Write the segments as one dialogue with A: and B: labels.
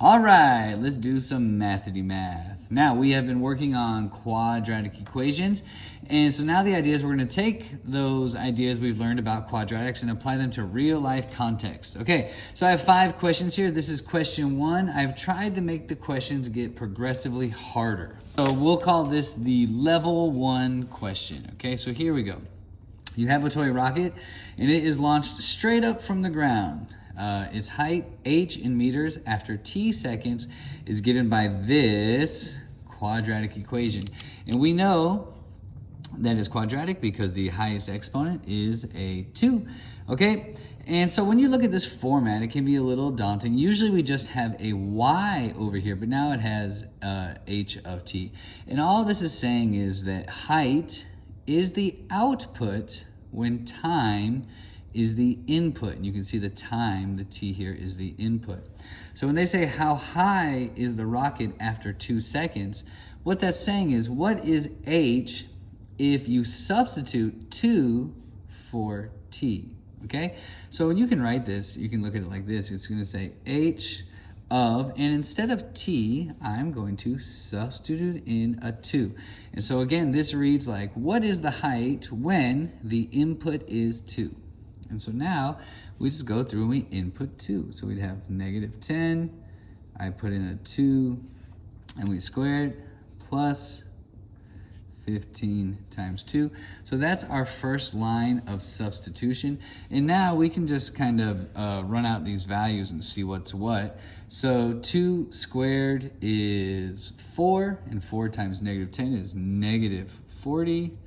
A: All right, let's do some Mathity-Math. Now, we have been working on quadratic equations, and so now the idea is we're going to take those ideas we've learned about quadratics and apply them to real-life context. Okay, so I have 5 questions here. This is question 1. I've tried to make the questions get progressively harder. So we'll call this the level 1 question. Okay, so here we go. You have a toy rocket, and it is launched straight up from the ground. Its height, h in meters, after t seconds is given by this quadratic equation. And we know that is quadratic because the highest exponent is a 2, okay? And so when you look at this format, it can be a little daunting. Usually we just have a y over here, but now it has h of t. And all this is saying is that height is the output when time is the input. And you can see the time, the t here, is the input. So when they say how high is the rocket after 2 seconds, what that's saying is what is h if you substitute 2 for t, okay? So when you can write this, you can look at it like this. It's gonna say h of, and instead of t, I'm going to substitute in a 2. And so again, this reads like, what is the height when the input is 2? And so now we just go through and we input 2. So we'd have -10, I put in a 2, and we square it, plus 15 times 2. So that's our first line of substitution. And now we can just kind of run out these values and see what's what. So 2 squared is 4, and 4 times -10 is -40,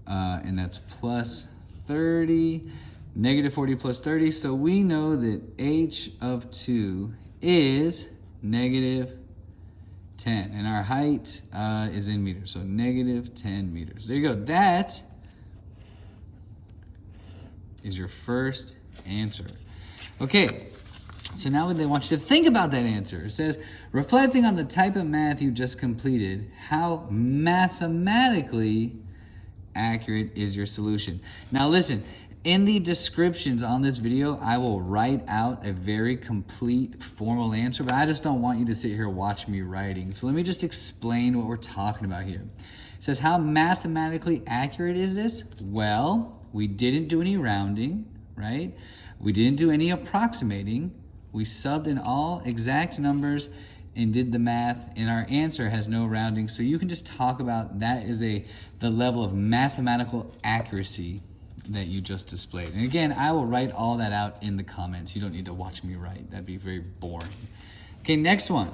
A: and that's plus 30. -40 plus 30, so we know that h of 2 is -10, and our height is in meters, so -10 meters. There you go. That is your first answer. Okay, so now they want you to think about that answer. It says, reflecting on the type of math you just completed, how mathematically accurate is your solution? Now listen, in the descriptions on this video, I will write out a very complete formal answer, but I just don't want you to sit here and watch me writing. So let me just explain what we're talking about here. It says, how mathematically accurate is this? Well, we didn't do any rounding, right? We didn't do any approximating. We subbed in all exact numbers and did the math, and our answer has no rounding. So you can just talk about that is the level of mathematical accuracy that you just displayed. And again, I will write all that out in the comments. You don't need to watch me write. That'd be very boring. Okay, next one.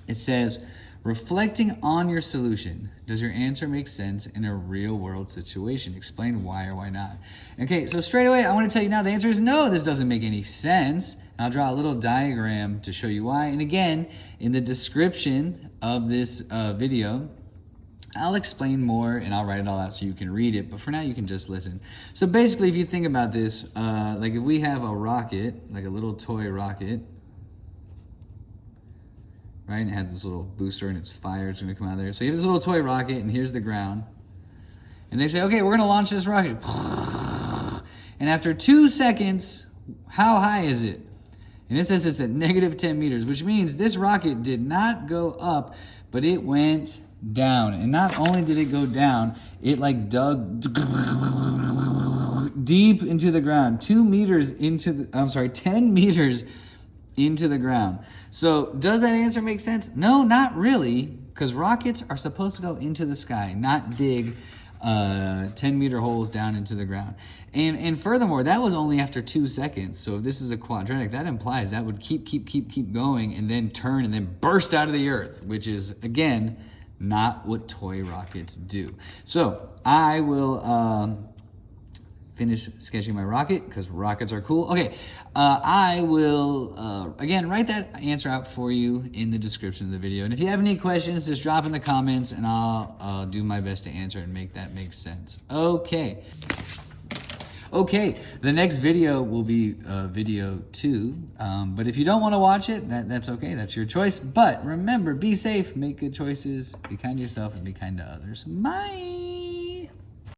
A: It says, reflecting on your solution, does your answer make sense in a real world situation? Explain why or why not. Okay, so straight away, I want to tell you now the answer is no, this doesn't make any sense. And I'll draw a little diagram to show you why. And again, in the description of this video, I'll explain more and I'll write it all out so you can read it, but for now you can just listen. So basically, if you think about this, like if we have a rocket, like a little toy rocket, right, and it has this little booster and it's fire, it's gonna come out of there. So you have this little toy rocket and here's the ground. And they say, okay, we're gonna launch this rocket. And after 2 seconds, how high is it? And it says it's at -10 meters, which means this rocket did not go up, but it went down. And not only did it go down, it like dug deep into the ground, 10 meters into the ground. So does that answer make sense? No, not really, because rockets are supposed to go into the sky, not dig 10-meter holes down into the ground. And furthermore, that was only after 2 seconds. So if this is a quadratic, that implies that would keep going and then turn and then burst out of the earth, which is, again, not what toy rockets do. So I will finish sketching my rocket because rockets are cool. Okay, I will, again, write that answer out for you in the description of the video. And if you have any questions, just drop in the comments and I'll do my best to answer and make that make sense. Okay. Okay, the next video will be video 2, but if you don't want to watch it, that's okay, that's your choice. But remember, be safe, make good choices, be kind to yourself, and be kind to others. Bye!